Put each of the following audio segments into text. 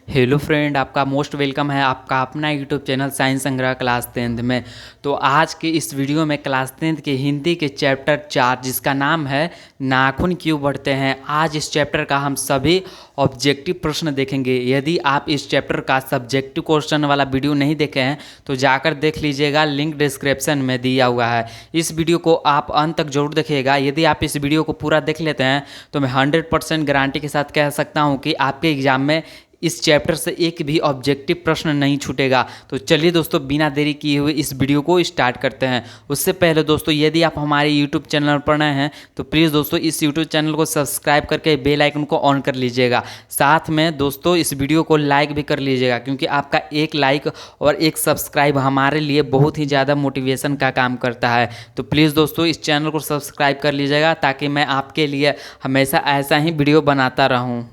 Hello friend, आपका most welcome है आपका अपना यूट्यूब चैनल साइंस संग्रह क्लास 10th में। तो आज के इस वीडियो में क्लास 10th के हिंदी के चैप्टर 4 जिसका नाम है नाखून क्यों बढ़ते हैं, आज इस चैप्टर का हम सभी ऑब्जेक्टिव प्रश्न देखेंगे। यदि आप इस चैप्टर का सब्जेक्टिव क्वेश्चन वाला वीडियो नहीं देखे हैं तो जाकर देख लीजिएगा, लिंक डिस्क्रिप्शन में दिया हुआ है। इस वीडियो को आप अंत तक जरूर देखिएगा। यदि आप इस वीडियो को पूरा देख लेते हैं तो मैं 100% गारंटी के साथ कह सकता हूं कि आपके एग्जाम में इस चैप्टर से एक भी ऑब्जेक्टिव प्रश्न नहीं छूटेगा। तो चलिए दोस्तों, बिना देरी किए हुए इस वीडियो को स्टार्ट करते हैं। उससे पहले दोस्तों, यदि आप हमारे यूट्यूब चैनल पर नए हैं तो प्लीज़ दोस्तों इस यूट्यूब चैनल को सब्सक्राइब करके बेल आइकन को ऑन कर लीजिएगा। साथ में दोस्तों इस वीडियो को लाइक भी कर लीजिएगा, क्योंकि आपका एक लाइक और एक सब्सक्राइब हमारे लिए बहुत ही ज़्यादा मोटिवेशन का काम करता है। तो प्लीज़ दोस्तों इस चैनल को सब्सक्राइब कर लीजिएगा, ताकि मैं आपके लिए हमेशा ऐसा ही वीडियो बनाता रहूँ।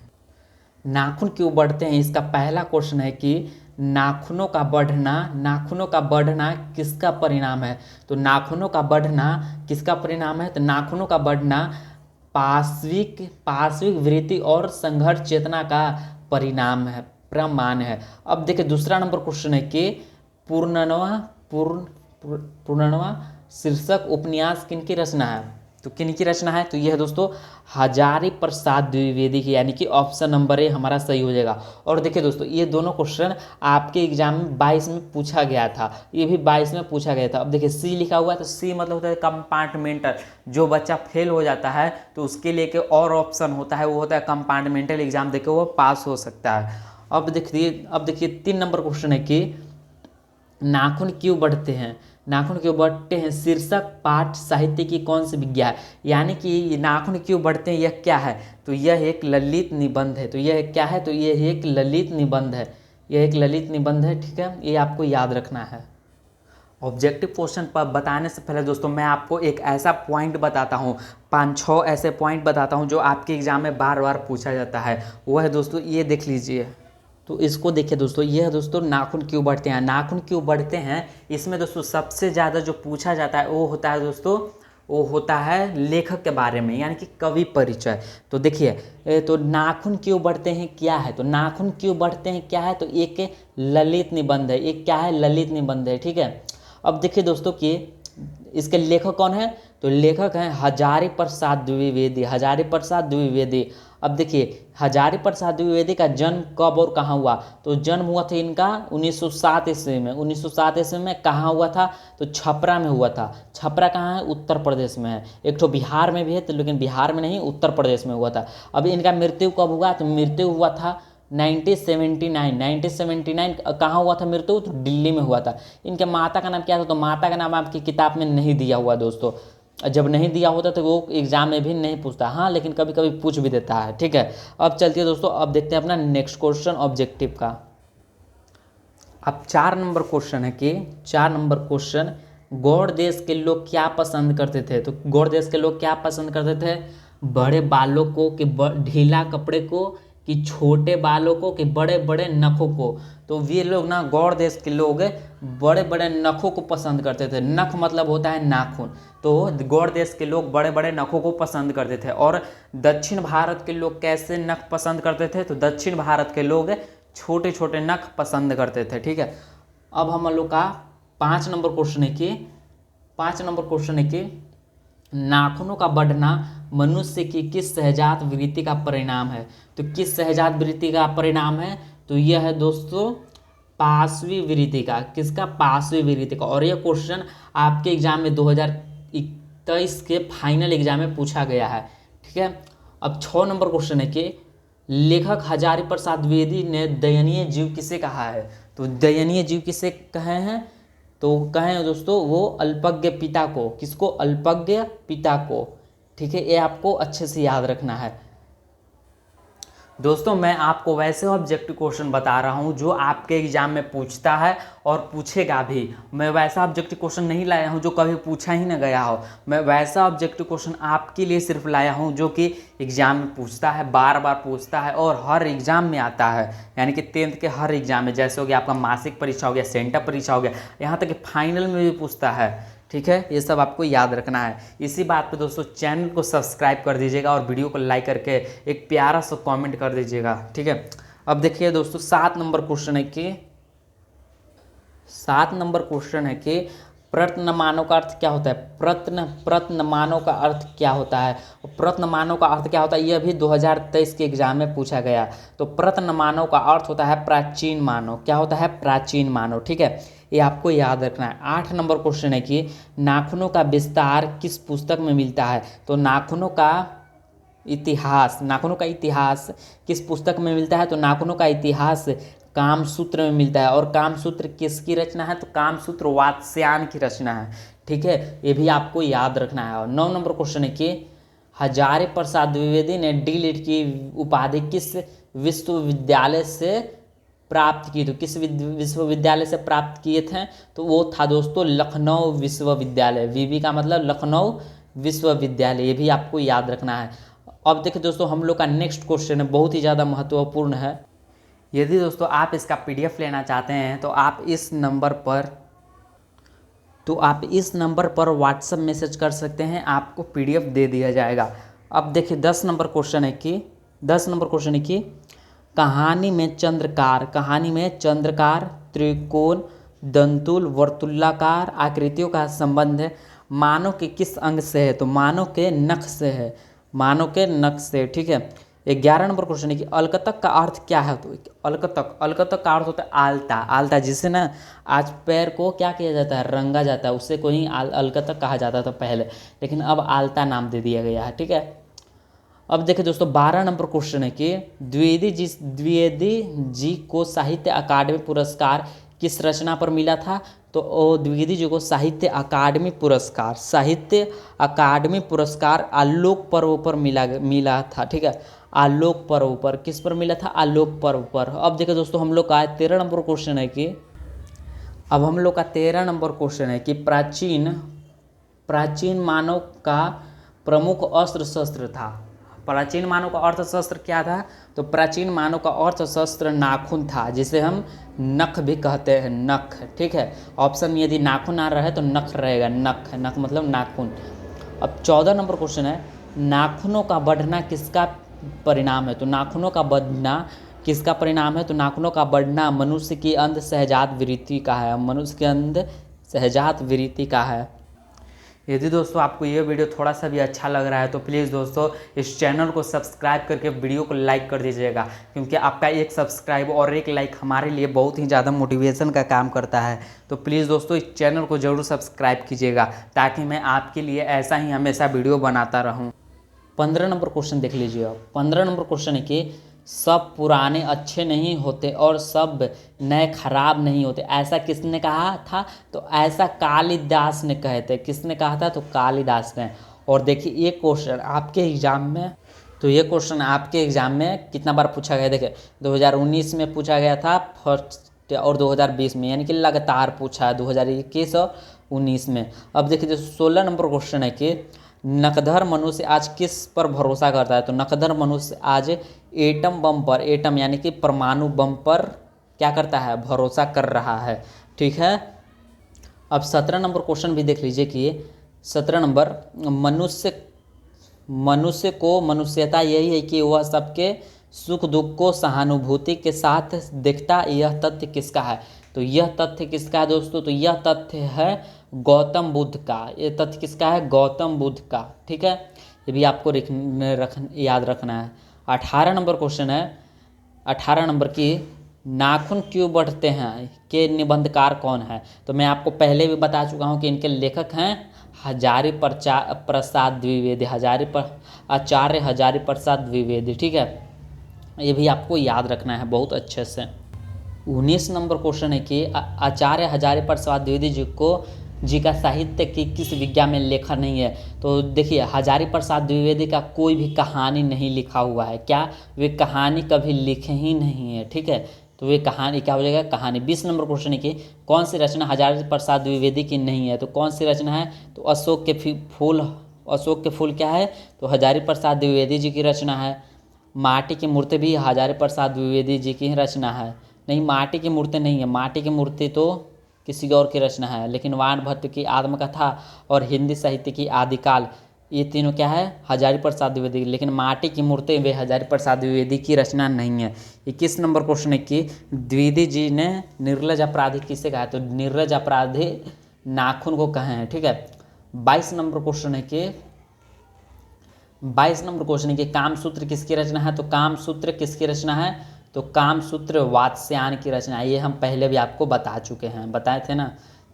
नाखून क्यों बढ़ते हैं, इसका पहला क्वेश्चन है कि नाखूनों का बढ़ना किसका परिणाम है। तो नाखूनों का बढ़ना किसका परिणाम है, तो नाखूनों का बढ़ना पार्श्विक वृत्ति और संघर्ष चेतना का परिणाम है, प्रमाण है। अब देखिए दूसरा नंबर क्वेश्चन है कि पूर्णनवा शीर्षक उपन्यास किनकी रचना है। तो किनकी रचना है, तो यह है दोस्तों हजारी प्रसाद द्विवेदी की, यानी कि ऑप्शन नंबर ए हमारा सही हो जाएगा। और देखिए दोस्तों, ये दोनों क्वेश्चन आपके एग्जाम में 22 में पूछा गया था, ये भी 22 में पूछा गया था। अब देखिए सी लिखा हुआ है, तो सी मतलब होता है कंपार्टमेंटल। जो बच्चा फेल हो जाता है तो उसके लिए एक और ऑप्शन होता है, वो होता है कंपार्टमेंटल एग्जाम देके वो पास हो सकता है। अब देखिए 3 नंबर क्वेश्चन है कि नाखून क्यों बढ़ते हैं, नाखून क्यों बढ़ते हैं शीर्षक पाठ साहित्य की कौन सी विज्ञा है। यानी कि नाखून क्यों बढ़ते हैं यह क्या है, तो यह एक ललित निबंध है। तो यह क्या है, तो यह एक ललित निबंध है, यह एक ललित निबंध है। ठीक है, ये आपको याद रखना है। ऑब्जेक्टिव क्वेश्चन पर बताने से पहले दोस्तों मैं आपको एक ऐसा पॉइंट बताता हूँ, 5-6 ऐसे पॉइंट बताता हूँ जो आपके एग्जाम में बार बार पूछा जाता है। वो है दोस्तों, ये देख लीजिए। तो इसको देखिए दोस्तों, ये है दोस्तों नाखून क्यों बढ़ते हैं। नाखून क्यों बढ़ते हैं, इसमें दोस्तों सबसे ज़्यादा जो पूछा जाता है वो होता है दोस्तों, वो होता है लेखक के बारे में, यानी कि कवि परिचय। तो देखिए, तो नाखून क्यों बढ़ते हैं क्या है, तो नाखून क्यों बढ़ते हैं क्या है, तो एक ललित निबंध है। एक क्या है, ललित निबंध है। ठीक है, अब देखिए दोस्तों कि इसके लेखक कौन है, तो लेखक हैं हजारी प्रसाद द्विवेदी, हजारी प्रसाद द्विवेदी। अब देखिए हजारी प्रसाद द्विवेदी का जन्म कब और कहाँ हुआ, तो जन्म हुआ था इनका 1907 ईस्वी में। 1907 ईस्वी में कहाँ हुआ था, तो छपरा में हुआ था। छपरा कहाँ है, उत्तर प्रदेश में है। एक तो बिहार में भी है, तो लेकिन बिहार में नहीं, उत्तर प्रदेश में हुआ था। अब इनका मृत्यु कब हुआ, तो मृत्यु हुआ था 1979 कहाँ हुआ था मृत्यु, तो दिल्ली में हुआ था। इनके माता का नाम क्या था, तो माता का नाम आपकी किताब में नहीं दिया हुआ दोस्तों। जब नहीं दिया होता तो वो एग्जाम में भी नहीं पूछता, हाँ लेकिन कभी कभी पूछ भी देता है। ठीक है, अब चलते हैं दोस्तों, अब देखते हैं अपना नेक्स्ट क्वेश्चन ऑब्जेक्टिव का। अब 4 नंबर क्वेश्चन है कि 4 नंबर क्वेश्चन, गौड़ देश के लोग क्या पसंद करते थे। तो गौड़ देश के लोग क्या पसंद करते थे, बड़े बालों को कि ढीला कपड़े को, कि छोटे बालों को, कि बड़े बड़े नखों को। तो ये लोग ना, गौड़ देश के लोग बड़े बड़े नखों को पसंद करते थे। नख मतलब होता है नाखून, तो गौड़ देश के लोग बड़े बड़े नखों को पसंद करते थे। और दक्षिण भारत के लोग कैसे नख पसंद करते थे, तो दक्षिण भारत के लोग छोटे छोटे नख पसंद करते थे। ठीक है, अब हम लोग का 5 नंबर क्वेश्चन है कि 5 नंबर क्वेश्चन है कि नाखूनों का बढ़ना मनुष्य की किस सहजात वृत्ति का परिणाम है। तो किस सहजात वृत्ति का परिणाम है, तो यह है दोस्तों पार्श्वी वृत्ति का। किसका, पार्श्वी वृत्ति का। और यह क्वेश्चन आपके एग्जाम में 2023 के फाइनल एग्जाम में पूछा गया है। ठीक है, अब 6 नंबर क्वेश्चन है कि लेखक हजारी प्रसाद द्विवेदी ने दयनीय जीव किसे कहा है। तो दयनीय जीव किसे कहे हैं, तो कहें दोस्तों वो अल्पज्ञ पिता को। किसको, अल्पज्ञ पिता को। ठीक है, ये आपको अच्छे से याद रखना है दोस्तों। मैं आपको वैसे ऑब्जेक्टिव क्वेश्चन बता रहा हूं जो आपके एग्जाम में पूछता है और पूछेगा भी। मैं वैसा ऑब्जेक्टिव क्वेश्चन नहीं लाया हूं जो कभी पूछा ही ना गया हो। मैं वैसा ऑब्जेक्टिव क्वेश्चन आपके लिए सिर्फ लाया हूं जो कि एग्जाम में पूछता है, बार बार पूछता है और हर एग्जाम में आता है। यानी कि 10th के हर एग्जाम में, जैसे हो गया आपका मासिक परीक्षा हो गया, सेंटर परीक्षा हो गया, यहाँ तक कि फाइनल में भी पूछता है। ठीक है, ये सब आपको याद रखना है। इसी बात पे दोस्तों चैनल को सब्सक्राइब कर दीजिएगा और वीडियो को लाइक करके एक प्यारा सा कमेंट कर दीजिएगा। ठीक है, अब देखिए दोस्तों 7 नंबर क्वेश्चन है कि प्रत्नमानों का अर्थ क्या होता है। प्रत्नमानों का अर्थ क्या होता है। प्रत्नमानों का अर्थ क्या होता है, यह भी 2023 के एग्जाम में पूछा गया। तो प्रत्नमानों का अर्थ होता है प्राचीन मानव। क्या होता है, प्राचीन मानव। ठीक है, ये आपको याद रखना है। 8 नंबर क्वेश्चन है कि नाखूनों का विस्तार किस पुस्तक में मिलता है। तो नाखूनों का इतिहास किस पुस्तक में मिलता है। तो नाखूनों का इतिहास कामसूत्र में मिलता है। और कामसूत्र किसकी रचना है, तो कामसूत्र वात्स्यायन की रचना है। ठीक है, ये भी आपको याद रखना है। और 9 नंबर क्वेश्चन है कि हजारी प्रसाद द्विवेदी ने डी.लिट की उपाधि किस विश्वविद्यालय से प्राप्त की। तो किस विश्वविद्यालय से प्राप्त किए थे, तो वो था दोस्तों लखनऊ विश्वविद्यालय। वीवी का मतलब लखनऊ विश्वविद्यालय, ये भी आपको याद रखना है। अब देखिए दोस्तों हम लोग का नेक्स्ट क्वेश्चन है, बहुत ही ज़्यादा महत्वपूर्ण है। यदि दोस्तों आप इसका पीडीएफ लेना चाहते हैं तो आप इस नंबर पर व्हाट्सएप मैसेज कर सकते हैं, आपको पीडीएफ दे दिया जाएगा। अब देखिए 10 नंबर क्वेश्चन है कि कहानी में चंद्रकार, त्रिकोण, दंतुल, वर्तुलाकार आकृतियों का संबंध मानव के किस अंग से है। तो मानव के नख से है। ठीक है। 11 नंबर क्वेश्चन है कि अलकतक का अर्थ क्या है। तो अलकतक का अर्थ होता है आलता, जिससे ना आज पैर को क्या किया जाता है, रंगा जाता है, उससे कोई अलकतक कहा जाता था पहले, लेकिन अब आलता नाम दे दिया गया है। ठीक है। अब देखिए दोस्तों 12 नंबर क्वेश्चन है कि द्विवेदी जी को साहित्य अकादमी पुरस्कार किस रचना पर मिला था। तो द्विवेदी जी को साहित्य अकादमी पुरस्कार आलोक पर्व पर मिला था। ठीक है, आलोक पर्व पर किस पर मिला था, आलोक पर्व पर। अब देखिए दोस्तों हम लोग का 13 नंबर क्वेश्चन है कि प्राचीन मानव का प्रमुख अस्त्र शस्त्र था। प्राचीन मानव का अर्थ शस्त्र क्या था। तो प्राचीन मानव का अर्थ शस्त्र नाखून था, जिसे हम नख भी कहते हैं, नख। ठीक है, ऑप्शन में यदि नाखून ना रहे तो नख रहेगा, नख मतलब नाखून। अब 14 नंबर क्वेश्चन है, नाखूनों का बढ़ना किसका परिणाम है। तो नाखूनों का बढ़ना किसका परिणाम है। तो नाखूनों का बढ़ना मनुष्य की अंध सहजात वृत्ति का है। यदि दोस्तों आपको ये वीडियो थोड़ा सा भी अच्छा लग रहा है तो प्लीज़ दोस्तों इस चैनल को सब्सक्राइब करके वीडियो को लाइक कर दीजिएगा, क्योंकि आपका एक सब्सक्राइब और एक लाइक हमारे लिए बहुत ही ज़्यादा मोटिवेशन का काम करता है। तो प्लीज़ दोस्तों इस चैनल को ज़रूर सब्सक्राइब कीजिएगा, ताकि मैं आपके लिए ऐसा ही हमेशा वीडियो बनाता रहूँ। 15 नंबर क्वेश्चन देख लीजिए आप। 15 नंबर क्वेश्चन है कि सब पुराने अच्छे नहीं होते और सब नए खराब नहीं होते, ऐसा किसने कहा था। तो ऐसा कालिदास ने कहे थे। किसने कहा था, तो कालिदास ने। और देखिए ये क्वेश्चन आपके एग्जाम में कितना बार पूछा गया। देखिए 2019 में पूछा गया था फर्स्ट, और 2020 में, यानी कि लगातार पूछा है 2021 और 19 में। अब देखिए 16 नंबर क्वेश्चन है कि नकधर मनुष्य आज किस पर भरोसा करता है। तो नकधर मनुष्य आज एटम यानी कि परमाणु बम पर क्या करता है, भरोसा कर रहा है। ठीक है। अब 17 नंबर क्वेश्चन भी देख लीजिए कि 17 नंबर, मनुष्य को मनुष्यता यही है कि वह सबके सुख दुख को सहानुभूति के साथ देखता, यह तथ्य किसका है। तो यह तथ्य किसका है दोस्तों, तो यह तथ्य है गौतम बुद्ध का। ये तथ्य किसका है, गौतम बुद्ध का। ठीक है, ये भी आपको याद रखना है। 18 नंबर क्वेश्चन है, 18 नंबर की नाखून क्यों बढ़ते हैं के निबंधकार कौन है। तो मैं आपको पहले भी बता चुका हूँ कि इनके लेखक हैं आचार्य हजारी प्रसाद द्विवेदी। ठीक है, ये भी आपको याद रखना है बहुत अच्छे से। 19 नंबर क्वेश्चन है कि आचार्य हजारी प्रसाद द्विवेदी जी का साहित्य की किस विज्ञा में लेखा नहीं है। तो देखिए हजारी प्रसाद द्विवेदी का कोई भी कहानी नहीं लिखा हुआ है। क्या, वे कहानी कभी लिखे ही नहीं है। ठीक है, तो वे कहानी क्या हो जाएगा, कहानी। 20 नंबर क्वेश्चन है कि कौन सी रचना हजारी प्रसाद द्विवेदी की नहीं है। तो कौन सी रचना है, तो अशोक के फूल क्या है, तो हजारी प्रसाद द्विवेदी जी की रचना है। माटी की मूर्ति भी हजारी प्रसाद द्विवेदी जी की रचना है। नहीं, माटी की मूर्ति नहीं है, माटी की मूर्ति तो किसी और की रचना है। लेकिन वाणभट्ट की आत्मकथा और हिंदी साहित्य की आदिकाल ये तीनों क्या है, हजारी प्रसाद द्विवेदी, लेकिन माटी की मूर्ति वे हजारी प्रसाद द्विवेदी की रचना नहीं है। 21 नंबर क्वेश्चन है कि द्विवेदी जी ने निर्लज अपराधी किसे कहा है, तो निर्लज अपराधी नाखून को कहे हैं, ठीक है। 22 नंबर क्वेश्चन है कि 22 नंबर क्वेश्चन है कि कामसूत्र किसकी रचना है, तो कामसूत्र किसकी रचना है, तो कामसूत्र वात्स्यायन की रचना है। ये हम पहले भी आपको बता चुके हैं, बताए थे ना।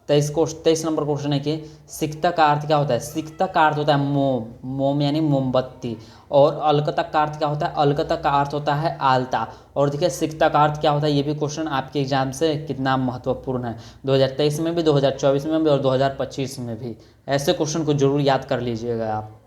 23 नंबर क्वेश्चन है कि सिक्ता का अर्थ क्या होता है, सिक्ता का अर्थ होता है मोम, मोम यानी मोमबत्ती। और अलकतक का अर्थ क्या होता है, अलकतक का अर्थ होता है आलता। और देखिए सिक्ता का अर्थ क्या होता है, ये भी क्वेश्चन आपके एग्जाम से कितना महत्वपूर्ण है, 2023 में भी, 2024 में भी और 2025 में भी। ऐसे क्वेश्चन को जरूर याद कर लीजिएगा आप।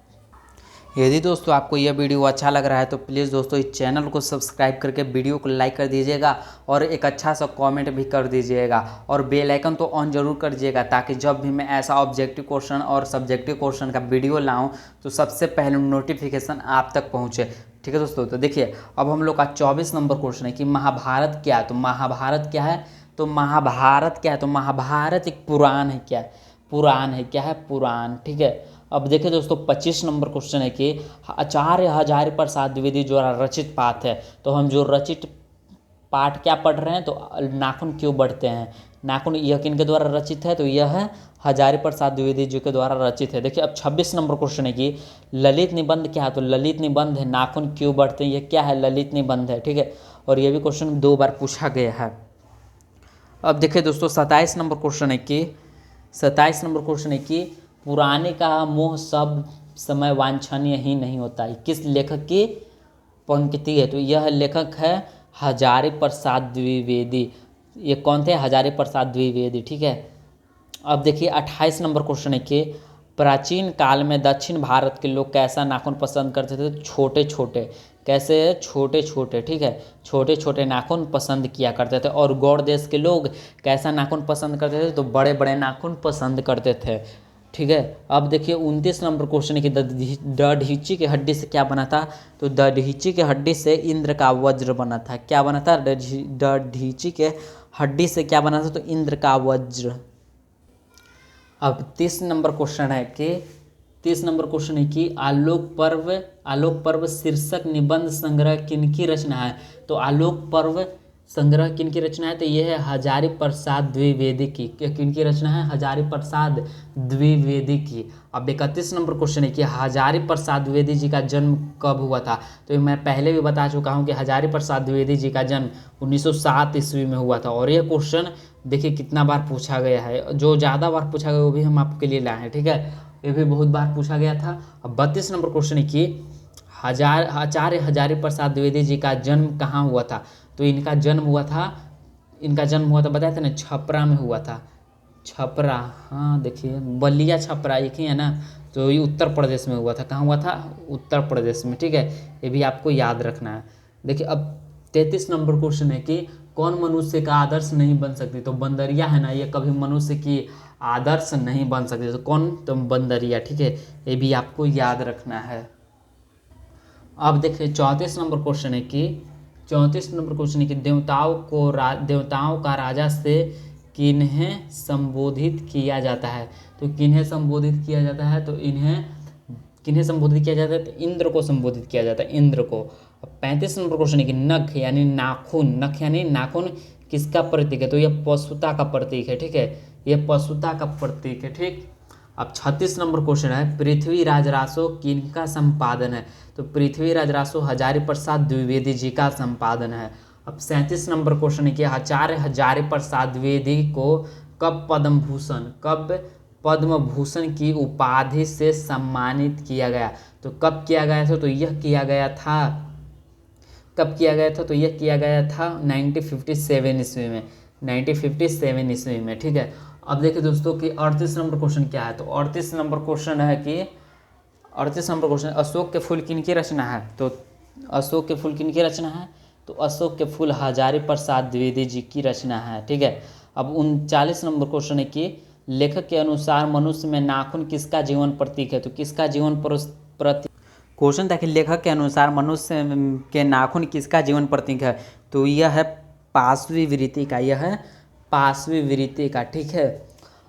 यदि दोस्तों आपको यह वीडियो अच्छा लग रहा है तो प्लीज़ दोस्तों इस चैनल को सब्सक्राइब करके वीडियो को लाइक कर दीजिएगा और एक अच्छा सा कमेंट भी कर दीजिएगा और बेल आइकन तो ऑन जरूर कर दीजिएगा, ताकि जब भी मैं ऐसा ऑब्जेक्टिव क्वेश्चन और सब्जेक्टिव क्वेश्चन का वीडियो लाऊं तो सबसे पहले नोटिफिकेशन आप तक पहुँचे। ठीक है दोस्तों, तो देखिए अब हम लोग का 24 नंबर क्वेश्चन है कि महाभारत क्या है, तो महाभारत क्या है, तो महाभारत क्या है, तो महाभारत एक पुराण है, क्या है, पुराण है, क्या है, पुराण, ठीक है। अब देखिए दोस्तों 25 नंबर क्वेश्चन है कि आचार्य हजारी प्रसाद द्विवेदी द्वारा रचित पाठ है, तो हम जो रचित पाठ क्या पढ़ रहे हैं, तो नाखून क्यों बढ़ते हैं, नाखून यह किन के द्वारा रचित है, तो यह है हजारी प्रसाद द्विवेदी जी के द्वारा रचित है। देखिए अब 26 नंबर क्वेश्चन है कि ललित निबंध क्या है, तो ललित निबंध है नाखून क्यों बढ़ते हैं, ये क्या है, ललित निबंध है, ठीक है। और ये भी क्वेश्चन 2 बार पूछा गया है। अब देखिए दोस्तों 27 नंबर क्वेश्चन है कि 27 नंबर क्वेश्चन है कि पुराने का मोह सब समय वांछनीय ही नहीं होता है, किस लेखक की पंक्ति है, तो यह लेखक है हजारी प्रसाद द्विवेदी। ये कौन थे, हजारी प्रसाद द्विवेदी, ठीक है। अब देखिए 28 नंबर क्वेश्चन है कि प्राचीन काल में दक्षिण भारत के लोग कैसा नाखून पसंद करते थे, छोटे छोटे, कैसे, छोटे छोटे, ठीक है, छोटे छोटे नाखून पसंद किया करते थे। और गौड़ देश के लोग कैसा नाखून पसंद करते थे, तो बड़े बड़े नाखून पसंद करते थे, ठीक है। अब देखिए 29 नंबर क्वेश्चन है कि दधीची की हड्डी से क्या बना था, तो दधीची के हड्डी से इंद्र का वज्र बना था, क्या बना था, दधीची के हड्डी से क्या बना था, तो इंद्र का वज्र। अब 30 नंबर क्वेश्चन है कि 30 नंबर क्वेश्चन है कि आलोक पर्व शीर्षक निबंध संग्रह किनकी रचना है, तो आलोक पर्व संग्रह किनकी रचना है, तो यह है हजारी प्रसाद द्विवेदी की, किनकी रचना है, हजारी प्रसाद द्विवेदी की। अब 31 नंबर क्वेश्चन है कि हजारी प्रसाद द्विवेदी जी का जन्म कब हुआ था, तो मैं पहले भी बता चुका हूं कि हजारी प्रसाद द्विवेदी जी का जन्म 1907 ईस्वी में हुआ था। और यह क्वेश्चन देखिए कितना बार पूछा गया है, जो ज़्यादा बार पूछा गया वो भी हम आपके लिए लाए हैं, ठीक है, ये भी बहुत बार पूछा गया था। अब 32 नंबर क्वेश्चन है कि आचार्य हजारी प्रसाद द्विवेदी जी का जन्म कहाँ हुआ था, तो इनका जन्म हुआ था बताया था ना, छपरा में हुआ था, छपरा, हाँ देखिए बलिया छपरा एक ही है ना, तो ये उत्तर प्रदेश में हुआ था, कहाँ हुआ था, उत्तर प्रदेश में, ठीक है, ये भी आपको याद रखना है। देखिए अब 33 नंबर क्वेश्चन है कि कौन मनुष्य का आदर्श नहीं बन सकती, तो बंदरिया है ना, ये कभी मनुष्य की आदर्श नहीं बन सकती, तो कौन, तो बंदरिया, ठीक है, ये भी आपको याद रखना है। अब देखिए 34 नंबर क्वेश्चन है कि देवताओं का राजा से किन्हें संबोधित किया जाता है, तो किन्हें संबोधित किया जाता है, तो किन्हें संबोधित किया जाता है, तो इंद्र को संबोधित किया जाता है, इंद्र को। अब 35 नंबर क्वेश्चन है कि नख यानी नाखून किसका प्रतीक है, तो यह पशुता का प्रतीक है, ठीक है, यह पशुता का प्रतीक है, ठीक। अब 36 नंबर क्वेश्चन है पृथ्वीराज रासो किनका संपादन है, तो पृथ्वीराज रासो हजारी प्रसाद द्विवेदी जी का संपादन है। अब 37 नंबर क्वेश्चन है कि आचार्य हजारी प्रसाद द्विवेदी को कब पद्म भूषण की उपाधि से सम्मानित किया गया, तो कब किया गया था, तो यह किया गया था, कब किया गया था, तो यह किया गया था 1957 ईस्वी में, 1957 ईस्वी में, ठीक है। अब देखिए दोस्तों कि 38 नंबर क्वेश्चन क्या है, तो 38 नंबर क्वेश्चन है कि 38 नंबर क्वेश्चन अशोक के फूल किनकी रचना है, तो अशोक के फूल किनकी रचना है, तो अशोक के फूल हजारी प्रसाद द्विवेदी जी की रचना है, ठीक है। अब 39 नंबर क्वेश्चन है कि लेखक के अनुसार मनुष्य में नाखून किसका जीवन प्रतीक है, तो किसका जीवन प्रतीक, क्वेश्चन था कि लेखक के अनुसार मनुष्य के नाखून किसका जीवन प्रतीक है, तो यह है पाशवी वृत्ति का, यह है पाशवी वृत्ति का, ठीक है।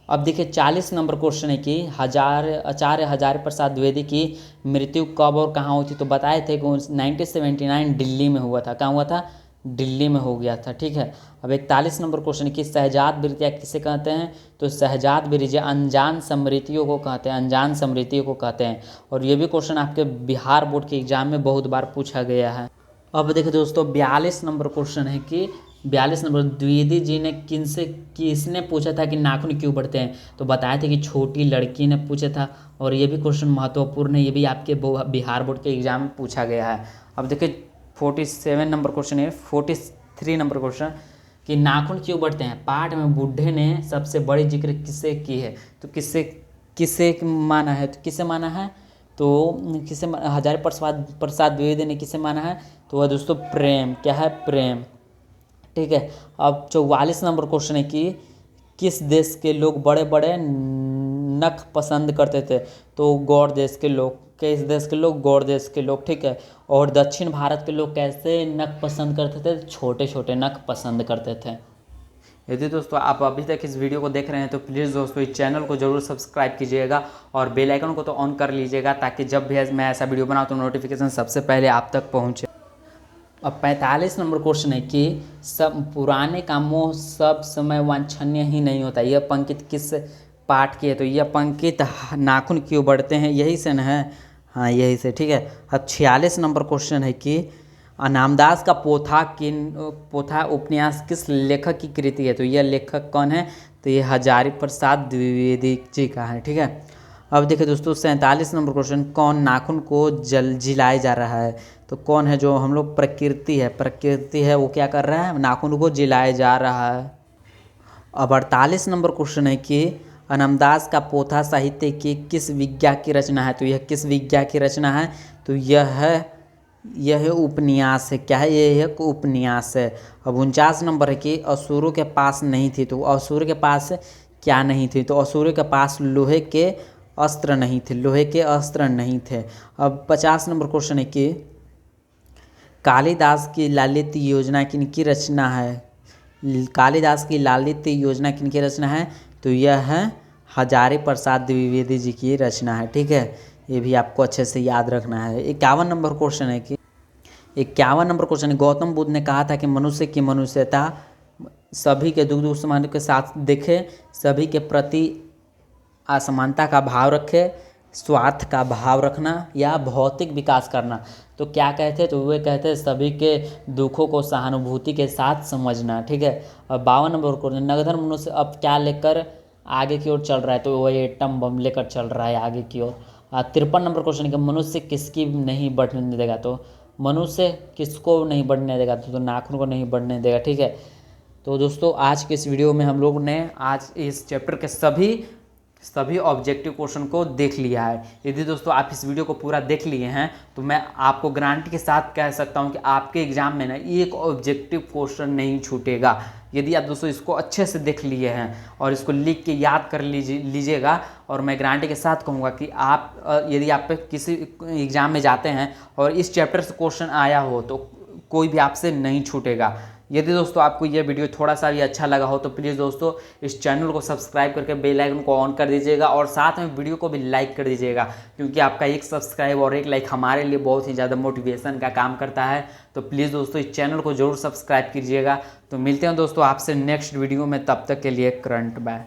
अब देखिए 40 नंबर क्वेश्चन है कि आचार्य हजारी प्रसाद द्विवेदी की मृत्यु कब और कहाँ हुई थी। तो बताए थे कि 1979 दिल्ली में हुआ था। कहाँ हुआ था? दिल्ली में हो गया था। ठीक है। अब 41 नंबर क्वेश्चन कि शहजाद बिरतिया किसे कहते हैं। तो शहजाद बिरतिया अनजान स्मृतियों को कहते हैं, अनजान स्मृतियों को कहते हैं। और ये भी क्वेश्चन आपके बिहार बोर्ड के एग्जाम में बहुत बार पूछा गया है। अब देखिए दोस्तों 42 नंबर क्वेश्चन है कि 42 नंबर द्विवेदी जी ने किसने पूछा था कि नाखून क्यों बढ़ते हैं। तो बताया था कि छोटी लड़की ने पूछा था। और ये भी क्वेश्चन महत्वपूर्ण है, ये भी आपके बिहार बोर्ड के एग्जाम में पूछा गया है। अब देखिए 47 नंबर क्वेश्चन है, 43 नंबर क्वेश्चन कि नाखून क्यों बढ़ते हैं। पाठ में बूढ़े ने सबसे बड़ी जिक्र किससे की है। तो किससे माना है। तो किसे माना है। तो हजारी प्रसाद द्विवेदी ने किसे माना है। तो वह दोस्तों प्रेम। क्या है? प्रेम। ठीक है। अब 44 नंबर क्वेश्चन है कि किस देश के लोग बड़े बड़े नख पसंद करते थे। तो गौड़ देश के लोग। किस देश के लोग? गौड़ देश के लोग। ठीक है। और दक्षिण भारत के लोग कैसे नख पसंद करते थे। छोटे छोटे नख पसंद करते थे। यदि दोस्तों आप अभी तक इस वीडियो को देख रहे हैं तो प्लीज़ दोस्तों इस चैनल को जरूर सब्सक्राइब कीजिएगा और बेल आइकन को तो ऑन कर लीजिएगा, ताकि जब भी मैं ऐसा वीडियो बनाऊँ तो नोटिफिकेशन सबसे पहले आप तक पहुँचे। अब 45 नंबर क्वेश्चन है कि सब पुराने का मोह सब समय वांछनीय ही नहीं होता। यह पंक्ति किस पाठ की है। तो यह पंक्ति नाखून क्यों बढ़ते हैं, यही से न है। हाँ, यही से। ठीक है। अब 46 नंबर क्वेश्चन है कि नामदास का पोथा उपन्यास किस लेखक की कृति है। तो यह लेखक कौन है। तो ये हजारी प्रसाद द्विवेदी जी का है। ठीक है। अब देखिए दोस्तों 47 नंबर क्वेश्चन, कौन नाखून को जिलाया जा रहा है। तो कौन है जो हम लोग प्रकृति है वो क्या कर रहा है, नाखून को जिलाया जा रहा है। अब 48 नंबर क्वेश्चन है कि नामदास का पोथा साहित्य की किस विज्ञा की रचना है। तो यह किस विज्ञा की रचना है। तो यह उपन्यास है। क्या है? यह एक उपन्यास है। अब 49 नंबर है कि असुरों के पास नहीं थी। तो असुरों के पास क्या नहीं थी। तो असुरों के पास लोहे के अस्त्र नहीं थे, लोहे के अस्त्र नहीं थे। अब 50 नंबर क्वेश्चन है कि कालिदास की लालित योजना किनकी रचना है। कालिदास की लालित योजना किनकी रचना है। तो यह है हजारी प्रसाद द्विवेदी जी की रचना है। ठीक है। ये भी आपको अच्छे से याद रखना है। 51 नंबर क्वेश्चन है कि 51 नंबर क्वेश्चन है, गौतम बुद्ध ने कहा था कि मनुष्य की मनुष्यता सभी के दुख समान के साथ देखे, सभी के प्रति असमानता का भाव रखे, स्वार्थ का भाव रखना या भौतिक विकास करना। तो क्या कहते हैं। तो वे कहते हैं सभी के दुखों को सहानुभूति के साथ समझना। ठीक है। अब 52 नंबर क्वेश्चन, नगधर मनुष्य अब क्या लेकर आगे की ओर चल रहा है। तो वह एटम बम लेकर चल रहा है आगे की ओर। 53 नंबर क्वेश्चन कि मनुष्य किसकी नहीं बढ़ने देगा। तो मनुष्य किसको नहीं बढ़ने देगा। तो नाखून को नहीं बढ़ने देगा। ठीक है। तो दोस्तों आज के इस वीडियो में हम लोग ने आज इस चैप्टर के सभी ऑब्जेक्टिव क्वेश्चन को देख लिया है। यदि दोस्तों आप इस वीडियो को पूरा देख लिए हैं तो मैं आपको गारंटी के साथ कह सकता हूं कि आपके एग्जाम में ना एक ऑब्जेक्टिव क्वेश्चन नहीं छूटेगा। यदि आप दोस्तों इसको अच्छे से देख लिए हैं और इसको लिख के याद कर लीजिएगा, और मैं गारंटी के साथ कहूँगा कि आप यदि आप किसी एग्जाम में जाते हैं और इस चैप्टर से क्वेश्चन आया हो तो कोई भी आपसे नहीं छूटेगा। यदि दोस्तों आपको यह वीडियो थोड़ा सा भी अच्छा लगा हो तो प्लीज़ दोस्तों इस चैनल को सब्सक्राइब करके बेल आइकन को ऑन कर दीजिएगा और साथ में वीडियो को भी लाइक कर दीजिएगा, क्योंकि आपका एक सब्सक्राइब और एक लाइक हमारे लिए बहुत ही ज़्यादा मोटिवेशन का काम करता है। तो प्लीज़ दोस्तों इस चैनल को जरूर सब्सक्राइब कीजिएगा। तो मिलते हैं दोस्तों आपसे नेक्स्ट वीडियो में, तब तक के लिए करंट बाय।